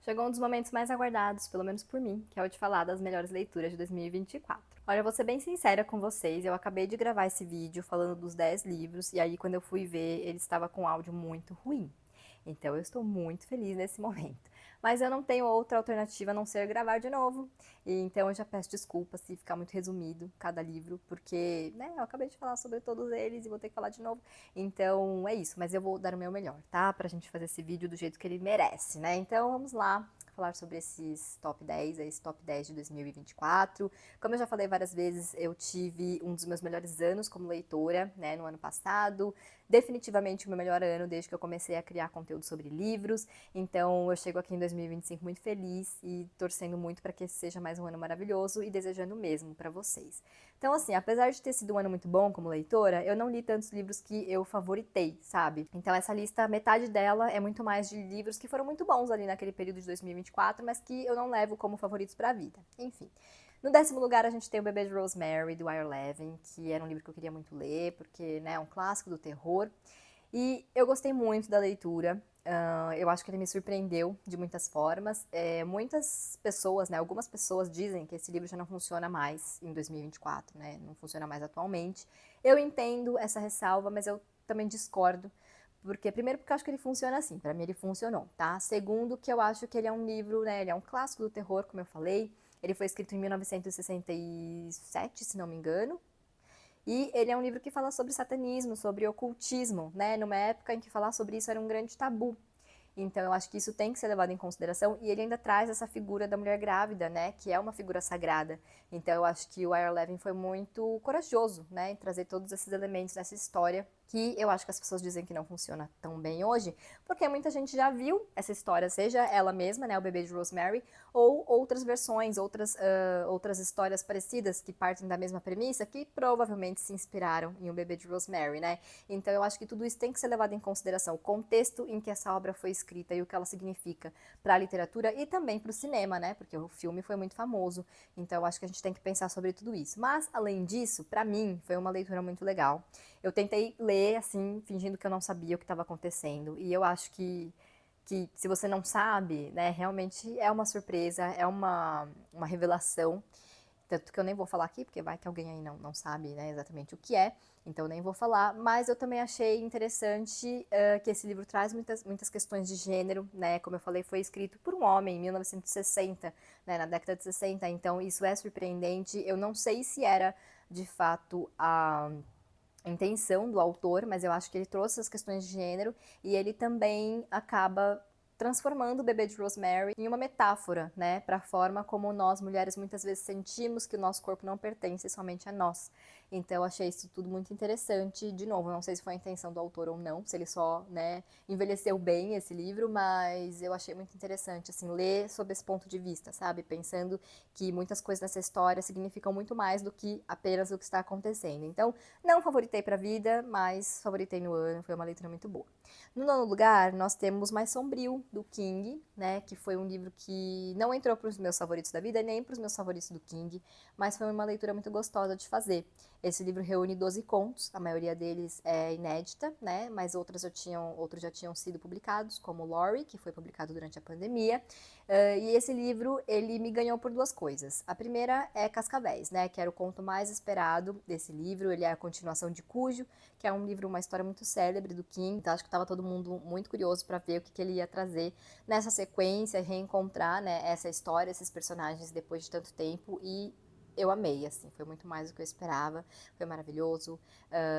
Chegou um dos momentos mais aguardados, pelo menos por mim, que é o de falar das melhores leituras de 2024. Olha, eu vou ser bem sincera com vocês, eu acabei de gravar esse vídeo falando dos 10 livros, e aí quando eu fui ver, ele estava com áudio muito ruim. Então eu estou muito feliz nesse momento. Mas eu não tenho outra alternativa a não ser gravar de novo. E então eu já peço desculpas se ficar muito resumido cada livro, porque né, eu acabei de falar sobre todos eles e vou ter que falar de novo. Então é isso, mas eu vou dar o meu melhor, tá? Pra gente fazer esse vídeo do jeito que ele merece, né? Então vamos lá falar sobre esses top 10, esse top 10 de 2024. Como eu já falei várias vezes, eu tive um dos meus melhores anos como leitora, né, no ano passado. Definitivamente o meu melhor ano desde que eu comecei a criar conteúdo sobre livros. Então eu chego aqui em 2025 muito feliz e torcendo muito para que esse seja mais um ano maravilhoso e desejando o mesmo para vocês. Então, assim, apesar de ter sido um ano muito bom como leitora, eu não li tantos livros que eu favoritei, sabe? Então, essa lista, metade dela é muito mais de livros que foram muito bons ali naquele período de 2024, mas que eu não levo como favoritos pra vida. Enfim. No 10º lugar, a gente tem O Bebê de Rosemary, do Ira Levin, que era um livro que eu queria muito ler, porque né, é um clássico do terror. E eu gostei muito da leitura. Eu acho que ele me surpreendeu de muitas formas. Muitas pessoas, né, algumas pessoas dizem que esse livro já não funciona mais em 2024, né, não funciona mais atualmente. Eu entendo essa ressalva, mas eu também discordo. Primeiro, porque eu acho que ele funciona assim, pra mim ele funcionou, tá? Segundo, que eu acho que ele é um livro, né, ele é um clássico do terror, como eu falei. Ele foi escrito em 1967, se não me engano. E ele é um livro que fala sobre satanismo, sobre ocultismo, né? Numa época em que falar sobre isso era um grande tabu. Então eu acho que isso tem que ser levado em consideração e ele ainda traz essa figura da mulher grávida, né, que é uma figura sagrada. Então eu acho que o Ira Levin foi muito corajoso, né, em trazer todos esses elementos nessa história que eu acho que as pessoas dizem que não funciona tão bem hoje, porque muita gente já viu essa história, seja ela mesma, né, o bebê de Rosemary, ou outras versões, outras histórias parecidas que partem da mesma premissa, que provavelmente se inspiraram em O Bebê de Rosemary, né? Então eu acho que tudo isso tem que ser levado em consideração, o contexto em que essa obra foi escrita e o que ela significa para a literatura e também para o cinema, né? Porque o filme foi muito famoso, então eu acho que a gente tem que pensar sobre tudo isso. Mas, além disso, para mim, foi uma leitura muito legal. Eu tentei ler, assim, fingindo que eu não sabia o que estava acontecendo, e eu acho que se você não sabe, né, realmente é uma surpresa, é uma revelação. Tanto que eu nem vou falar aqui, porque vai que alguém aí não sabe, né, exatamente o que é, então eu nem vou falar, mas eu também achei interessante que esse livro traz muitas questões de gênero, né, como eu falei, foi escrito por um homem em 1960, né, na década de 60, então isso é surpreendente, eu não sei se era de fato a intenção do autor, mas eu acho que ele trouxe essas questões de gênero e ele também acaba transformando o bebê de Rosemary em uma metáfora, né, para a forma como nós mulheres muitas vezes sentimos que o nosso corpo não pertence somente a nós. Então eu achei isso tudo muito interessante. De novo, não sei se foi a intenção do autor ou não, se ele só, né, envelheceu bem esse livro, mas eu achei muito interessante assim ler sob esse ponto de vista, sabe, pensando que muitas coisas nessa história significam muito mais do que apenas o que está acontecendo. Então, não favoritei pra vida, mas favoritei no ano, foi uma leitura muito boa. No nono lugar, nós temos Mais Sombrio, do King, né, que foi um livro que não entrou para os meus favoritos da vida, nem para os meus favoritos do King, mas foi uma leitura muito gostosa de fazer. Esse livro reúne 12 contos, a maioria deles é inédita, né, mas outros já tinham sido publicados, como Laurie, que foi publicado durante a pandemia, e esse livro, ele me ganhou por duas coisas. A primeira é Cascavéis, né, que era o conto mais esperado desse livro, ele é a continuação de Cujo, que é um livro, uma história muito célebre do King, então acho que estava todo mundo muito curioso para ver o que ele ia trazer nessa sequência, reencontrar, né, essa história, esses personagens depois de tanto tempo, e eu amei, assim, foi muito mais do que eu esperava, foi maravilhoso.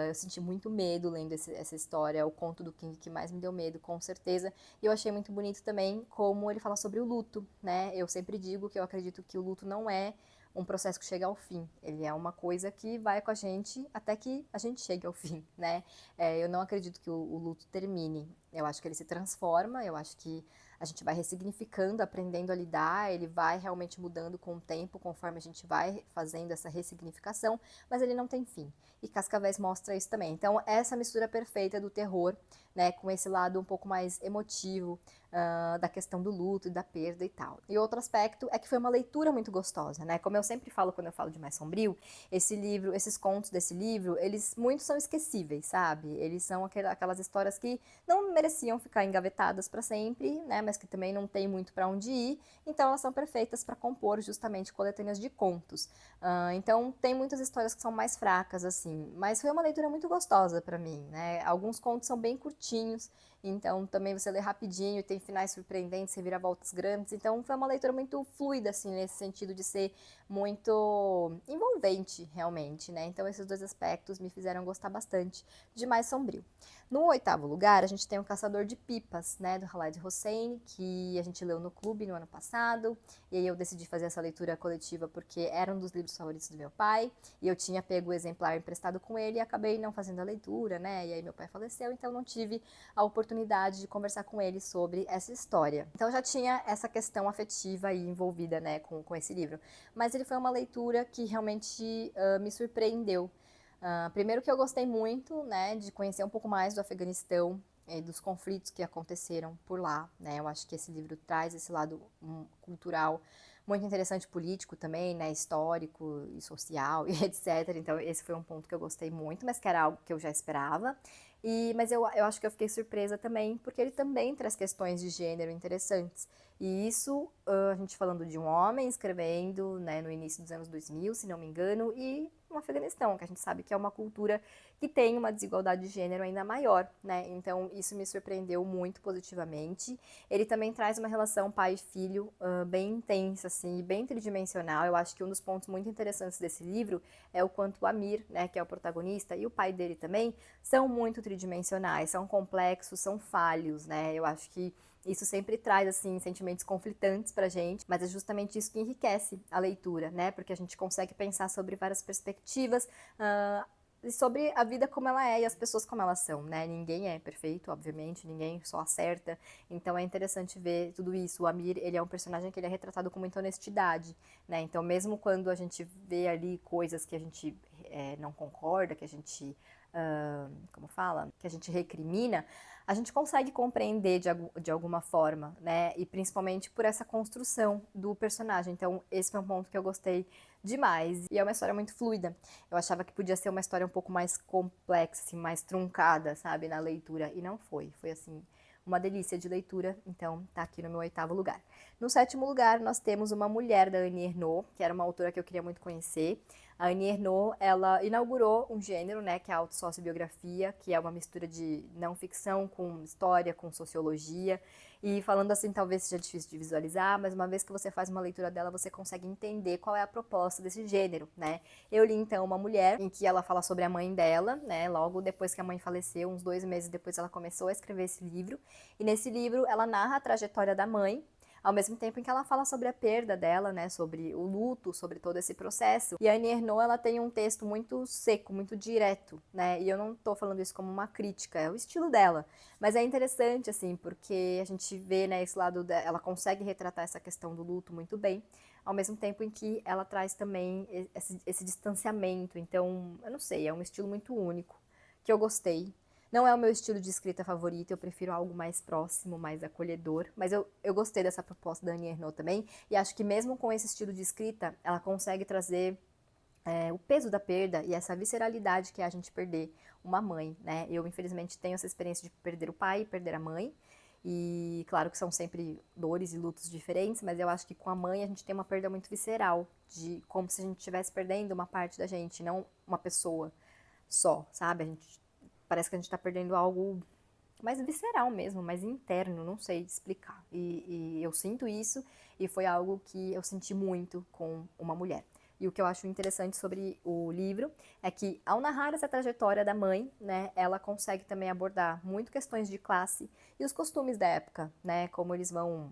Eu senti muito medo lendo essa história, o conto do King que mais me deu medo, com certeza. E eu achei muito bonito também como ele fala sobre o luto, né? Eu sempre digo que eu acredito que o luto não é um processo que chega ao fim. Ele é uma coisa que vai com a gente até que a gente chegue ao fim, né? Eu não acredito que o luto termine. Eu acho que ele se transforma, eu acho que a gente vai ressignificando, aprendendo a lidar, ele vai realmente mudando com o tempo, conforme a gente vai fazendo essa ressignificação, mas ele não tem fim. E Cascavéis mostra isso também. Então, essa mistura perfeita do terror, né, com esse lado um pouco mais emotivo, da questão do luto e da perda e tal. E outro aspecto é que foi uma leitura muito gostosa, né? Como eu sempre falo quando eu falo de Mais Sombrio, esse livro, esses contos desse livro, eles muitos são esquecíveis, sabe? Eles são aquelas histórias que não mereciam ficar engavetadas para sempre, né? Mas que também não tem muito para onde ir, então elas são perfeitas para compor justamente coletâneas de contos. Então tem muitas histórias que são mais fracas, assim, mas foi uma leitura muito gostosa para mim, né? Alguns contos são bem curtinhos, então também você lê rapidinho, tem finais surpreendentes, reviravoltas grandes, então foi uma leitura muito fluida, assim, nesse sentido de ser muito envolvente, realmente, né? Então esses dois aspectos me fizeram gostar bastante de Mais Sombrio. No oitavo lugar, a gente tem o Caçador de Pipas, né, do Khaled Hosseini, que a gente leu no clube no ano passado, e aí eu decidi fazer essa leitura coletiva porque era um dos livros favoritos do meu pai, e eu tinha pego o exemplar emprestado com ele e acabei não fazendo a leitura, né, e aí meu pai faleceu, então não tive a oportunidade de conversar com ele sobre essa história. Então já tinha essa questão afetiva aí envolvida, né, com esse livro. Mas ele foi uma leitura que realmente me surpreendeu. Primeiro que eu gostei muito, né, de conhecer um pouco mais do Afeganistão e dos conflitos que aconteceram por lá, né, eu acho que esse livro traz esse lado cultural muito interessante, político também, né, histórico e social e etc, então esse foi um ponto que eu gostei muito, mas que era algo que eu já esperava, mas eu acho que eu fiquei surpresa também, porque ele também traz questões de gênero interessantes, e isso, a gente falando de um homem escrevendo, né, no início dos anos 2000, se não me engano, e no Afeganistão, que a gente sabe que é uma cultura que tem uma desigualdade de gênero ainda maior, né? Então isso me surpreendeu muito positivamente. Ele também traz uma relação pai e filho bem intensa, assim, bem tridimensional. Eu acho que um dos pontos muito interessantes desse livro é o quanto o Amir, né, que é o protagonista, e o pai dele também, são muito tridimensionais, são complexos, são falhos, né? Eu acho que isso sempre traz, assim, sentimentos conflitantes pra gente, mas é justamente isso que enriquece a leitura, né? Porque a gente consegue pensar sobre várias perspectivas, e sobre a vida como ela é e as pessoas como elas são, né? Ninguém é perfeito, obviamente, ninguém só acerta, então é interessante ver tudo isso. O Amir, ele é um personagem que ele é retratado com muita honestidade, né? Então mesmo quando a gente vê ali coisas que a gente não concorda, que a gente, como fala? Que a gente recrimina, a gente consegue compreender de alguma forma, né? E principalmente por essa construção do personagem. Então, esse foi um ponto que eu gostei demais. E é uma história muito fluida. Eu achava que podia ser uma história um pouco mais complexa, assim, mais truncada, sabe, na leitura. E não foi. Foi, assim, uma delícia de leitura. Então, tá aqui no meu oitavo lugar. No sétimo lugar, nós temos Uma Mulher, da Annie Ernaux, que era uma autora que eu queria muito conhecer. A Annie Ernaux, ela inaugurou um gênero, né, que é a autossociobiografia, que é uma mistura de não ficção com história, com sociologia. E falando assim, talvez seja difícil de visualizar, mas uma vez que você faz uma leitura dela, você consegue entender qual é a proposta desse gênero, né? Eu li, então, Uma Mulher, em que ela fala sobre a mãe dela, né? Logo depois que a mãe faleceu, uns 2 meses depois ela começou a escrever esse livro. E nesse livro, ela narra a trajetória da mãe, ao mesmo tempo em que ela fala sobre a perda dela, né, sobre o luto, sobre todo esse processo. E a Annie Ernaux, ela tem um texto muito seco, muito direto, né, e eu não tô falando isso como uma crítica, é o estilo dela. Mas é interessante, assim, porque a gente vê, né, esse lado dela, ela consegue retratar essa questão do luto muito bem, ao mesmo tempo em que ela traz também esse distanciamento. Então, eu não sei, é um estilo muito único, que eu gostei. Não é o meu estilo de escrita favorito, eu prefiro algo mais próximo, mais acolhedor, mas eu gostei dessa proposta da Annie Ernaux também, e acho que mesmo com esse estilo de escrita, ela consegue trazer o peso da perda e essa visceralidade que é a gente perder uma mãe, né? Eu, infelizmente, tenho essa experiência de perder o pai, perder a mãe, e claro que são sempre dores e lutos diferentes, mas eu acho que com a mãe a gente tem uma perda muito visceral, de como se a gente estivesse perdendo uma parte da gente, não uma pessoa só, sabe? Parece que a gente tá perdendo algo mais visceral mesmo, mais interno, não sei explicar. E eu sinto isso, e foi algo que eu senti muito com Uma Mulher. E o que eu acho interessante sobre o livro é que, ao narrar essa trajetória da mãe, né, ela consegue também abordar muito questões de classe e os costumes da época, né, como eles vão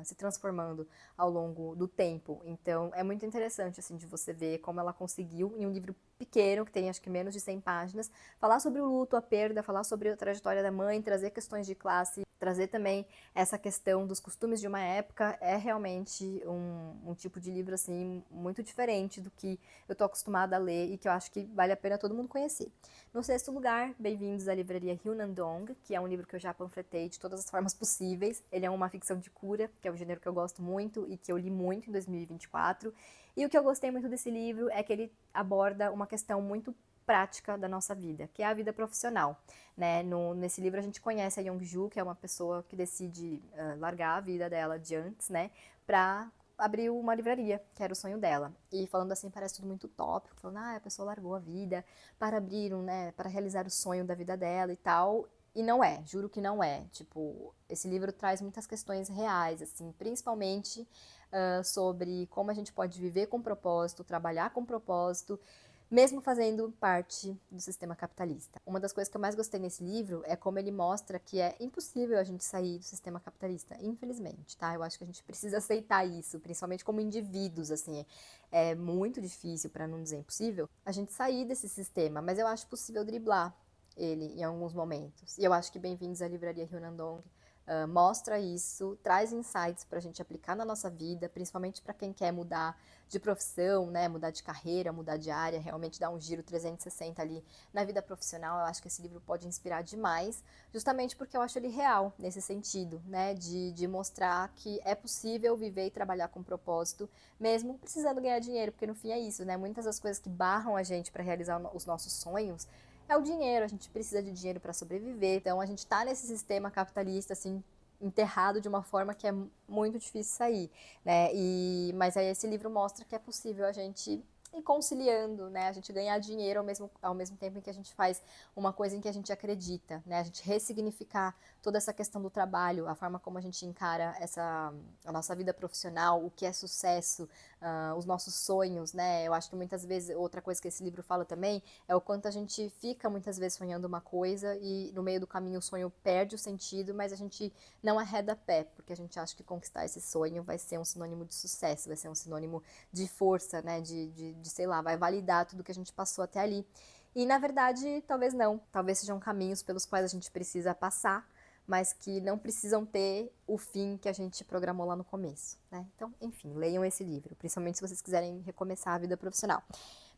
se transformando ao longo do tempo. Então, é muito interessante, assim, de você ver como ela conseguiu, em um livro pequeno, que tem acho que menos de 100 páginas, falar sobre o luto, a perda, falar sobre a trajetória da mãe, trazer questões de classe, trazer também essa questão dos costumes de uma época é realmente um tipo de livro, assim, muito diferente do que eu tô acostumada a ler e que eu acho que vale a pena todo mundo conhecer. No sexto lugar, Bem-vindos à Livraria Hyunandong, que é um livro que eu já panfletei de todas as formas possíveis. Ele é uma ficção de cura, que é um gênero que eu gosto muito e que eu li muito em 2024. E o que eu gostei muito desse livro é que ele aborda uma questão muito prática da nossa vida, que é a vida profissional, né? Nesse livro a gente conhece a Young-ju, que é uma pessoa que decide largar a vida dela de antes, né, para abrir uma livraria, que era o sonho dela. E falando assim parece tudo muito utópico, falando, a pessoa largou a vida para abrir né, para realizar o sonho da vida dela e tal. E não é, juro que não é. Tipo, esse livro traz muitas questões reais, assim, principalmente sobre como a gente pode viver com propósito, trabalhar com propósito, mesmo fazendo parte do sistema capitalista. Uma das coisas que eu mais gostei nesse livro é como ele mostra que é impossível a gente sair do sistema capitalista, infelizmente, tá? Eu acho que a gente precisa aceitar isso, principalmente como indivíduos, assim. É muito difícil, para não dizer impossível, a gente sair desse sistema, mas eu acho possível driblar ele em alguns momentos. E eu acho que Bem-vindos à Livraria Hyunandong mostra isso, traz insights para a gente aplicar na nossa vida, principalmente para quem quer mudar de profissão, né, mudar de carreira, mudar de área, realmente dar um giro 360 ali na vida profissional. Eu acho que esse livro pode inspirar demais, justamente porque eu acho ele real nesse sentido, né, de mostrar que é possível viver e trabalhar com propósito, mesmo precisando ganhar dinheiro, porque no fim é isso, né, muitas das coisas que barram a gente para realizar os nossos sonhos é o dinheiro, a gente precisa de dinheiro para sobreviver, então a gente está nesse sistema capitalista, assim, enterrado de uma forma que é muito difícil sair, né, mas aí esse livro mostra que é possível a gente ir conciliando, né, a gente ganhar dinheiro ao mesmo tempo em que a gente faz uma coisa em que a gente acredita, né, a gente ressignificar toda essa questão do trabalho, a forma como a gente encara a nossa vida profissional, o que é sucesso, os nossos sonhos, né, eu acho que muitas vezes, outra coisa que esse livro fala também, é o quanto a gente fica muitas vezes sonhando uma coisa e no meio do caminho o sonho perde o sentido, mas a gente não arreda pé, porque a gente acha que conquistar esse sonho vai ser um sinônimo de sucesso, vai ser um sinônimo de força, né, sei lá, vai validar tudo que a gente passou até ali. E na verdade, talvez não, talvez sejam caminhos pelos quais a gente precisa passar, mas que não precisam ter o fim que a gente programou lá no começo, né? Então, enfim, leiam esse livro, principalmente se vocês quiserem recomeçar a vida profissional.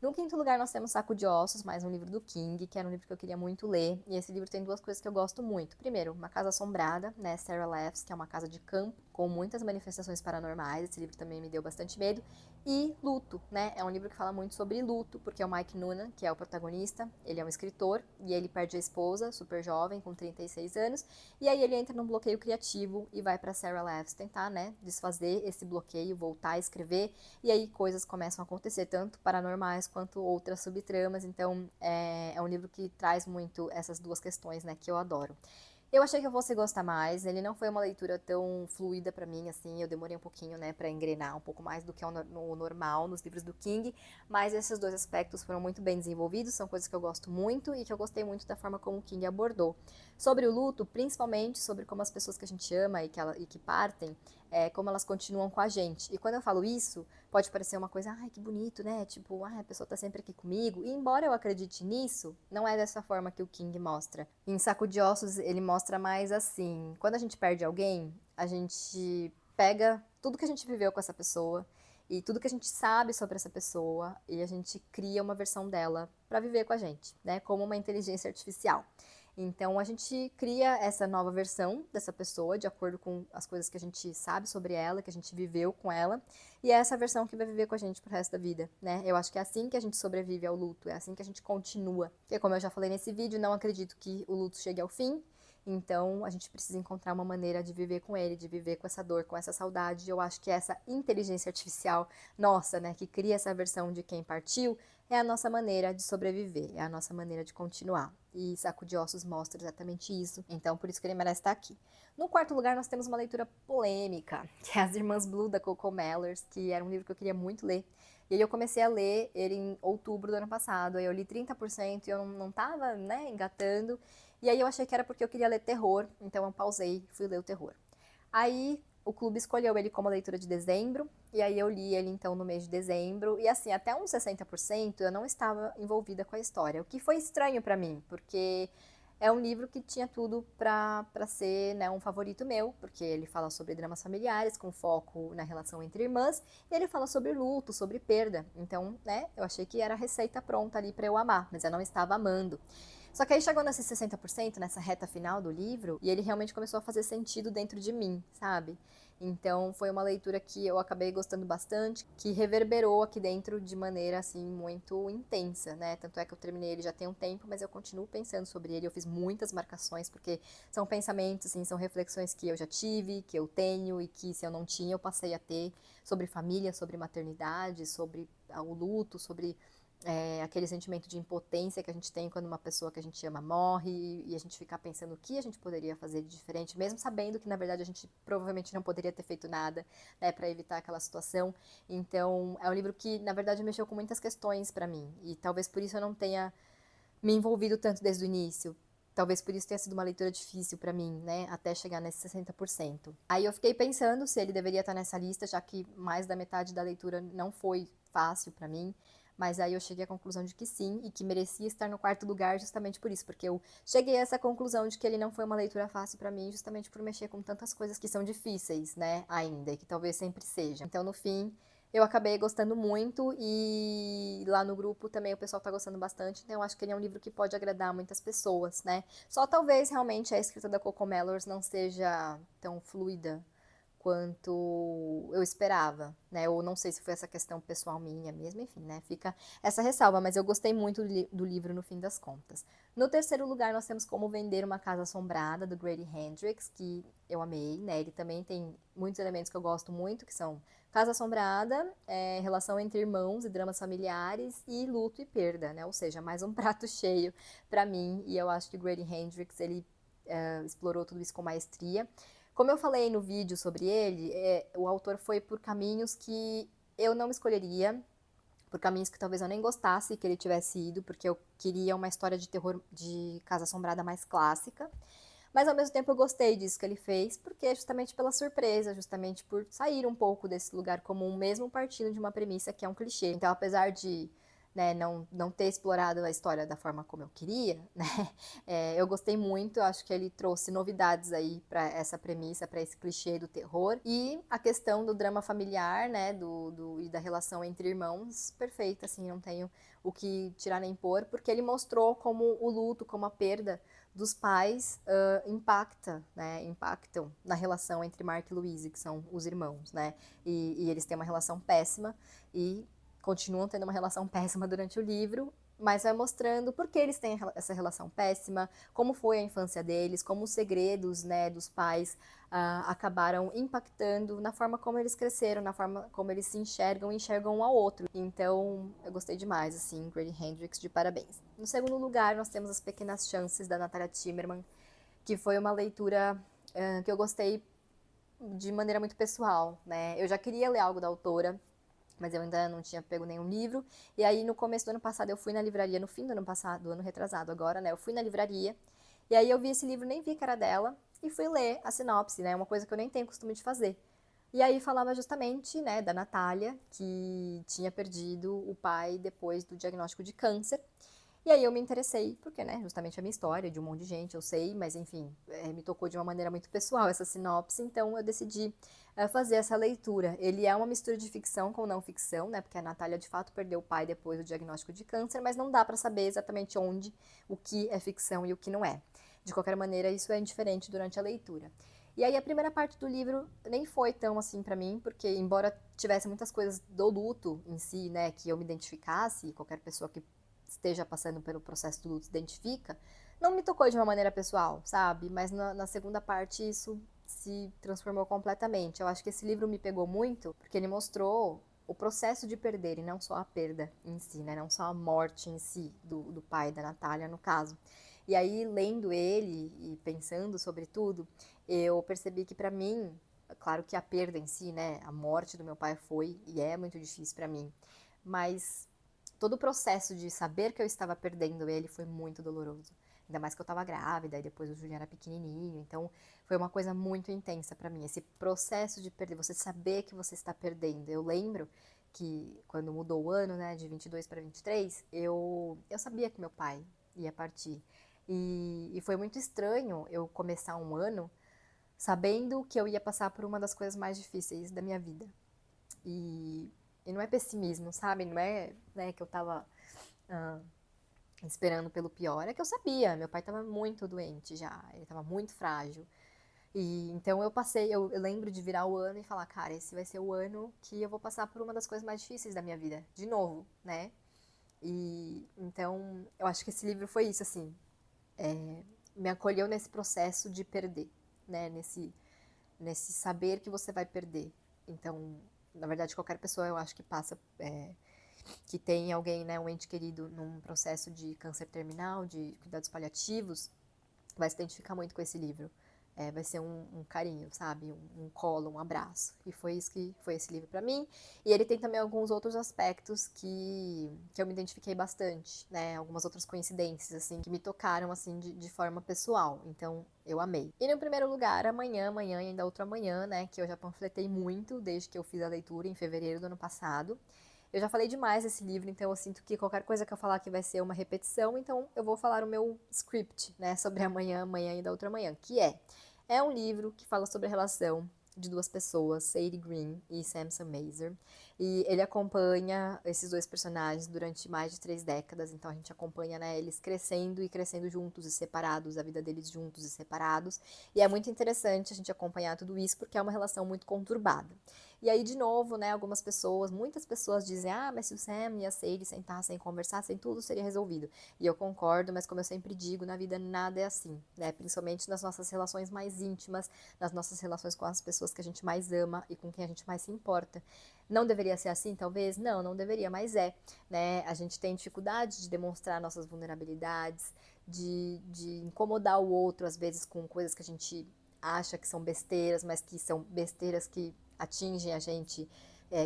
No quinto lugar, nós temos Saco de Ossos, mais um livro do King, que era um livro que eu queria muito ler. E esse livro tem duas coisas que eu gosto muito. Primeiro, Uma Casa Assombrada, né, Sarah Laughs, que é uma casa de campo com muitas manifestações paranormais. Esse livro também me deu bastante medo. E Luto, né, é um livro que fala muito sobre luto, porque é o Mike Noonan, que é o protagonista. Ele é um escritor e ele perde a esposa, super jovem, com 36 anos. E aí ele entra num bloqueio criativo e vai para Sarah Laughs tentar, né, desfazer esse bloqueio, voltar a escrever. E aí coisas começam a acontecer, tanto paranormais quanto outras subtramas. Então é um livro que traz muito essas duas questões, né, que eu adoro. Eu achei que eu fosse gostar mais, ele não foi uma leitura tão fluida pra mim, assim, eu demorei um pouquinho, né, pra engrenar um pouco mais do que o normal nos livros do King, mas esses dois aspectos foram muito bem desenvolvidos, são coisas que eu gosto muito e que eu gostei muito da forma como o King abordou. Sobre o luto, principalmente sobre como as pessoas que a gente ama e que partem, como elas continuam com a gente. E quando eu falo isso, pode parecer uma coisa, ai, que bonito, né? Tipo, a pessoa tá sempre aqui comigo. E embora eu acredite nisso, não é dessa forma que o King mostra. Em Saco de Ossos, ele mostra mais assim, quando a gente perde alguém, a gente pega tudo que a gente viveu com essa pessoa e tudo que a gente sabe sobre essa pessoa e a gente cria uma versão dela para viver com a gente, né? Como uma inteligência artificial. Então a gente cria essa nova versão dessa pessoa de acordo com as coisas que a gente sabe sobre ela, que a gente viveu com ela, e é essa versão que vai viver com a gente pro resto da vida, né? Eu acho que é assim que a gente sobrevive ao luto, é assim que a gente continua. Porque como eu já falei nesse vídeo, não acredito que o luto chegue ao fim. Então, a gente precisa encontrar uma maneira de viver com ele, de viver com essa dor, com essa saudade. Eu acho que essa inteligência artificial nossa, né, que cria essa versão de quem partiu, é a nossa maneira de sobreviver, é a nossa maneira de continuar. E Saco de Ossos mostra exatamente isso, então por isso que ele merece estar aqui. No quarto lugar, nós temos uma leitura polêmica, que é As Irmãs Blue, da Coco Mellers, que era um livro que eu queria muito ler. E aí eu comecei a ler ele em outubro do ano passado, aí eu li 30% e eu não tava, né, engatando. E aí eu achei que era porque eu queria ler terror, então eu pausei e fui ler o terror. Aí o clube escolheu ele como leitura de dezembro, e aí eu li ele então no mês de dezembro, e assim, até uns 60% eu não estava envolvida com a história, o que foi estranho pra mim, porque é um livro que tinha tudo para ser, né, um favorito meu, porque ele fala sobre dramas familiares, com foco na relação entre irmãs, e ele fala sobre luto, sobre perda. Então, né, eu achei que era a receita pronta ali para eu amar, mas eu não estava amando. Só que aí chegou nesse 60%, nessa reta final do livro, e ele realmente começou a fazer sentido dentro de mim, sabe? Então foi uma leitura que eu acabei gostando bastante, que reverberou aqui dentro de maneira assim muito intensa, né? Tanto é que eu terminei ele já tem um tempo, mas eu continuo pensando sobre ele. Eu fiz muitas marcações porque são pensamentos, assim, são reflexões que eu já tive, que eu tenho e que se eu não tinha eu passei a ter sobre família, sobre maternidade, sobre o luto, sobre aquele sentimento de impotência que a gente tem quando uma pessoa que a gente ama morre e a gente ficar pensando o que a gente poderia fazer de diferente, mesmo sabendo que na verdade a gente provavelmente não poderia ter feito nada, né, para evitar aquela situação. Então, é um livro que na verdade mexeu com muitas questões para mim e talvez por isso eu não tenha me envolvido tanto desde o início. Talvez por isso tenha sido uma leitura difícil para mim, né, até chegar nesse 60%. Aí eu fiquei pensando se ele deveria estar nessa lista, já que mais da metade da leitura não foi fácil para mim. Mas aí eu cheguei à conclusão de que sim, e que merecia estar no quarto lugar justamente por isso, porque eu cheguei a essa conclusão de que ele não foi uma leitura fácil para mim, justamente por mexer com tantas coisas que são difíceis, né, ainda, e que talvez sempre sejam. Então, no fim, eu acabei gostando muito e lá no grupo também o pessoal tá gostando bastante, então eu acho que ele é um livro que pode agradar muitas pessoas, né? Só talvez realmente a escrita da Coco Mellors não seja tão fluida quanto eu esperava, né? Ou não sei se foi essa questão pessoal minha mesmo, enfim, né? Fica essa ressalva, mas eu gostei muito do livro no fim das contas. No terceiro lugar, nós temos Como Vender uma Casa Assombrada, do Grady Hendrix, que eu amei, né? Ele também tem muitos elementos que eu gosto muito, que são Casa Assombrada, relação entre irmãos e dramas familiares e luto e perda, né? Ou seja, mais um prato cheio para mim, e eu acho que o Grady Hendrix, ele explorou tudo isso com maestria. Como eu falei no vídeo sobre ele, o autor foi por caminhos que eu não escolheria, por caminhos que talvez eu nem gostasse que ele tivesse ido, porque eu queria uma história de terror de Casa Assombrada mais clássica. Mas ao mesmo tempo eu gostei disso que ele fez, porque é justamente pela surpresa, justamente por sair um pouco desse lugar comum, mesmo partindo de uma premissa que é um clichê. Então, apesar de, né, não ter explorado a história da forma como eu queria, né, eu gostei muito, eu acho que ele trouxe novidades aí para essa premissa, para esse clichê do terror. E a questão do drama familiar, né, e da relação entre irmãos, perfeita, assim, não tenho o que tirar nem pôr, porque ele mostrou como o luto, como a perda dos pais impactam na relação entre Mark e Louise, que são os irmãos, né? E eles têm uma relação péssima e continuam tendo uma relação péssima durante o livro, mas vai mostrando por que eles têm essa relação péssima, como foi a infância deles, como os segredos, né, dos pais acabaram impactando na forma como eles cresceram, na forma como eles se enxergam e enxergam um ao outro. Então, eu gostei demais, assim, Grady Hendrix, de parabéns. No segundo lugar, nós temos As Pequenas Chances, da Natalia Timmerman, que foi uma leitura que eu gostei de maneira muito pessoal, né? Eu já queria ler algo da autora, mas eu ainda não tinha pego nenhum livro. E aí, no começo do ano passado, eu fui na livraria, no fim do ano passado, do ano retrasado agora, né? Eu fui na livraria, e aí eu vi esse livro, nem vi que era dela, e fui ler a sinopse, né? Uma coisa que eu nem tenho costume de fazer. E aí falava justamente, né, da Natália, que tinha perdido o pai depois do diagnóstico de câncer. E aí eu me interessei, porque, né, justamente a minha história, de um monte de gente, eu sei, mas enfim, me tocou de uma maneira muito pessoal essa sinopse, então eu decidi fazer essa leitura. Ele é uma mistura de ficção com não ficção, né, porque a Natália de fato perdeu o pai depois do diagnóstico de câncer, mas não dá para saber exatamente onde, o que é ficção e o que não é. De qualquer maneira, isso é indiferente durante a leitura. E aí a primeira parte do livro nem foi tão assim para mim, porque embora tivesse muitas coisas do luto em si, né, que eu me identificasse, qualquer pessoa que esteja passando pelo processo do luto se identifica, não me tocou de uma maneira pessoal, sabe? Mas na segunda parte isso se transformou completamente. Eu acho que esse livro me pegou muito, porque ele mostrou o processo de perder e não só a perda em si, né? Não só a morte em si do pai da Natália, no caso. E aí, lendo ele e pensando sobre tudo, eu percebi que para mim, claro que a perda em si, né, a morte do meu pai foi e é muito difícil para mim, mas todo o processo de saber que eu estava perdendo ele foi muito doloroso. Ainda mais que eu estava grávida e depois o Juliano era pequenininho, então foi uma coisa muito intensa para mim, esse processo de perder, você saber que você está perdendo. Eu lembro que quando mudou o ano, né, de 22 para 23, eu sabia que meu pai ia partir. E foi muito estranho eu começar um ano sabendo que eu ia passar por uma das coisas mais difíceis da minha vida. E, e não é pessimismo, sabe? Não é, né, que eu tava ah, esperando pelo pior. É que eu sabia, meu pai tava muito doente já, ele tava muito frágil. E então eu lembro de virar o ano e falar, cara, esse vai ser o ano que eu vou passar por uma das coisas mais difíceis da minha vida, de novo, né? E então eu acho que esse livro foi isso, assim, me acolheu nesse processo de perder, né? Nesse saber que você vai perder. Então, na verdade, qualquer pessoa eu acho que passa, que tem alguém, né, um ente querido num processo de câncer terminal, de cuidados paliativos, vai se identificar muito com esse livro. Vai ser um carinho, sabe? Um colo, um abraço. E foi isso que foi esse livro pra mim. E ele tem também alguns outros aspectos que eu me identifiquei bastante, né? Algumas outras coincidências, assim, que me tocaram, assim, de forma pessoal. Então, eu amei. E no primeiro lugar, Amanhã, Amanhã e ainda Outro Amanhã, né? Que eu já panfletei muito desde que eu fiz a leitura em fevereiro do ano passado. Eu já falei demais desse livro, então eu sinto que qualquer coisa que eu falar aqui vai ser uma repetição, então eu vou falar o meu script, né, sobre Amanhã, Amanhã e da Outra Manhã, que é um livro que fala sobre a relação de duas pessoas, Sadie Green e Samson Mazer, e ele acompanha esses dois personagens durante mais de 3 décadas, então a gente acompanha, né, eles crescendo e crescendo juntos e separados, a vida deles juntos e separados, e é muito interessante a gente acompanhar tudo isso porque é uma relação muito conturbada. E aí, de novo, né, algumas pessoas, muitas pessoas dizem, ah, mas se o Sam e a Sadie sentassem e conversassem, tudo seria resolvido. E eu concordo, mas como eu sempre digo, na vida nada é assim, né, principalmente nas nossas relações mais íntimas, nas nossas relações com as pessoas que a gente mais ama e com quem a gente mais se importa. Não deveria ser assim, talvez? Não, não deveria, mas né, a gente tem dificuldade de demonstrar nossas vulnerabilidades, de incomodar o outro, às vezes, com coisas que a gente acha que são besteiras, mas que são besteiras que atingem a gente,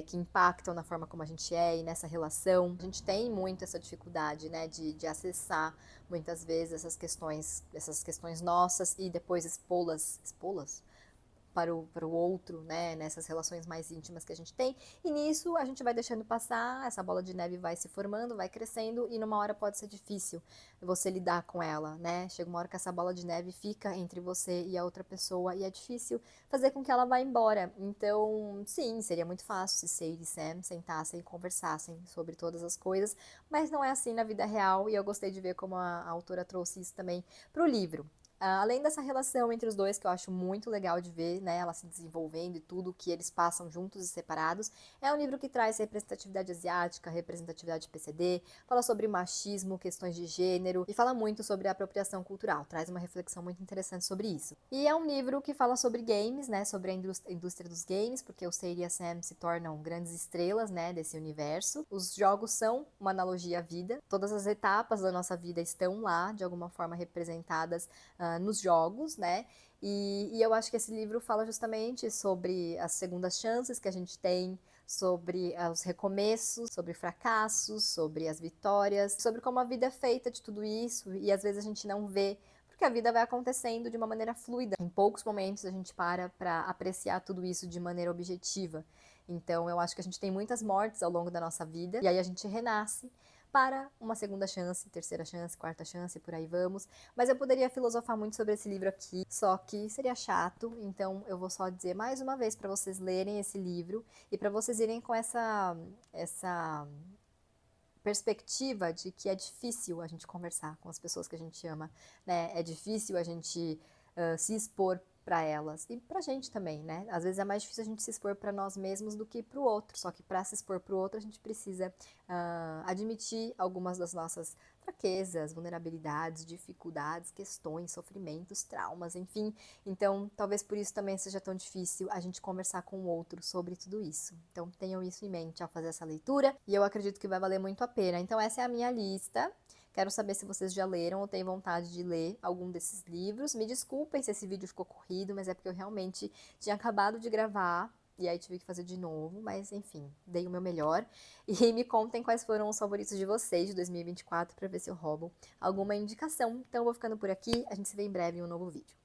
que impactam na forma como a gente é e nessa relação. A gente tem muito essa dificuldade, né, de acessar muitas vezes essas questões nossas e depois expô-las para o outro, né, nessas relações mais íntimas que a gente tem, e nisso a gente vai deixando passar, essa bola de neve vai se formando, vai crescendo, e numa hora pode ser difícil você lidar com ela, né, chega uma hora que essa bola de neve fica entre você e a outra pessoa, e é difícil fazer com que ela vá embora, então, sim, seria muito fácil se Sadie e Sam sentassem e conversassem sobre todas as coisas, mas não é assim na vida real, e eu gostei de ver como a autora trouxe isso também para o livro. Além dessa relação entre os dois, que eu acho muito legal de ver, né, ela se desenvolvendo e tudo que eles passam juntos e separados, é um livro que traz representatividade asiática, representatividade PCD, fala sobre machismo, questões de gênero e fala muito sobre a apropriação cultural, traz uma reflexão muito interessante sobre isso. E é um livro que fala sobre games, né, sobre a indústria dos games, porque o Sadie e a Sam se tornam grandes estrelas, né, desse universo. Os jogos são uma analogia à vida, todas as etapas da nossa vida estão lá, de alguma forma representadas nos jogos, né? E eu acho que esse livro fala justamente sobre as segundas chances que a gente tem, sobre os recomeços, sobre fracassos, sobre as vitórias, sobre como a vida é feita de tudo isso e às vezes a gente não vê, porque a vida vai acontecendo de uma maneira fluida. Em poucos momentos a gente para apreciar tudo isso de maneira objetiva. Então eu acho que a gente tem muitas mortes ao longo da nossa vida e aí a gente renasce para uma segunda chance, terceira chance, quarta chance, por aí vamos. Mas eu poderia filosofar muito sobre esse livro aqui, só que seria chato, então eu vou só dizer mais uma vez para vocês lerem esse livro e para vocês irem com essa perspectiva de que é difícil a gente conversar com as pessoas que a gente ama, né? É difícil a gente se expor para elas e pra gente também, né? Às vezes é mais difícil a gente se expor para nós mesmos do que para o outro, só que para se expor para o outro a gente precisa admitir algumas das nossas fraquezas, vulnerabilidades, dificuldades, questões, sofrimentos, traumas, enfim. Então, talvez por isso também seja tão difícil a gente conversar com o outro sobre tudo isso. Então, tenham isso em mente ao fazer essa leitura e eu acredito que vai valer muito a pena. Então, essa é a minha lista. Quero saber se vocês já leram ou têm vontade de ler algum desses livros. Me desculpem se esse vídeo ficou corrido, mas é porque eu realmente tinha acabado de gravar e aí tive que fazer de novo, mas enfim, dei o meu melhor. E me contem quais foram os favoritos de vocês de 2024 para ver se eu roubo alguma indicação. Então eu vou ficando por aqui, a gente se vê em breve em um novo vídeo.